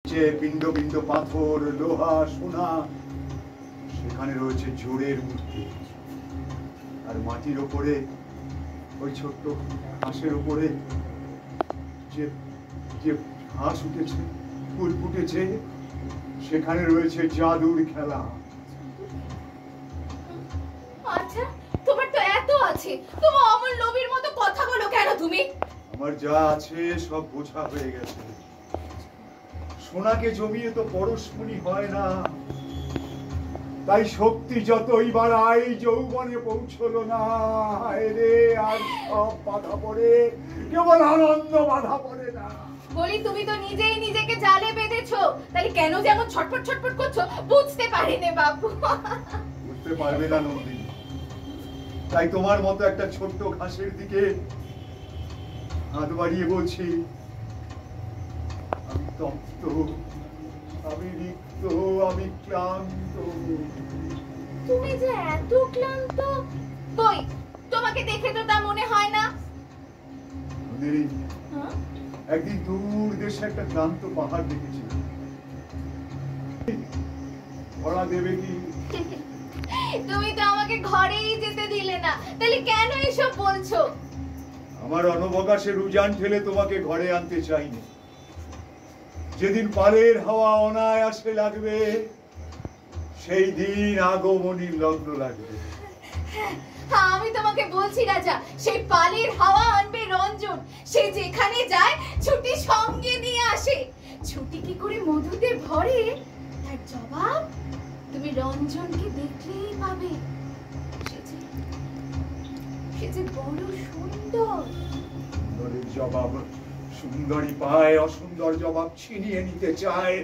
যে বিন্দু বিন্দু পাথর, লোহা, সোনা, সেখানে রয়েছে জোরের মূর্তি। আর মাটির ওপরে ওই ছোট্ট ঘাসের ওপরে যে যে ঘাস উঠেছে, ফুল ফুটেছে, সেখানে রয়েছে জাদুর খেলা। আচ্ছা, তোমার তো এত আছে, তোমার অমল নবীর মতো কথা বলো কেন তুমি? আমার যা আছে সব বোঝা হয়ে গেছে। সোনাকে জমিয়ে তো পরশমণি হয় না, তাই শক্তি যতই বাড়াই যৌবনে পৌঁছলো না। রে আর সব বাধা পড়ে, কেবল আনন্দ বাধা পড়ে না। বলি, তুমি তো নিজেই নিজেকে জালে বেঁধেছো, তাহলে কেন যেমন ছটফট ছটফট করছো বুঝতে পারিনি বাবু। বুঝতে পারবে না নন্দিনী, তাই তোমার মতো একটা ছোট্ট ঘাসের দিকে হাত বাড়িয়ে বলছি, আমি তপ্ত, আমি রিক্ত, আমি ক্লান্ত। তুমি যে এত ক্লান্ত, কই তোমাকে দেখে তো তা মনে হয় না। নন্দিনী, একদিন দূর দেশে একটা ক্লান্ত পাহাড় দেখেছি। ধরা দেবে কি? তুমি তো আমাকে ঘরেই যেতে দিলে না, তাহলে কেন এসব বলছো? আমার অনবকাশের উজান ঠেলে তোমাকে ঘরে আনতে চাইনি। যেদিন পালের হাওয়া অনায়াসে লাগবে, সেই দিন আগমনীর লগ্ন লাগবে। হ্যাঁ, আমি তোমাকে বলছি রাজা, সেই পালের হাওয়া আনবে রঞ্জন। সে যেখানে যায় ছুটি সঙ্গে নিয়ে আসে। ছুটি কি করে মধুতে ভরে, তার জবাব তুমি রঞ্জনকে দেখলেই পাবে। সে যে বড় সুন্দর। সুন্দরের জবাব সুন্দরী পায়, অসুন্দর জবাব ছিনিয়ে নিতে চায়।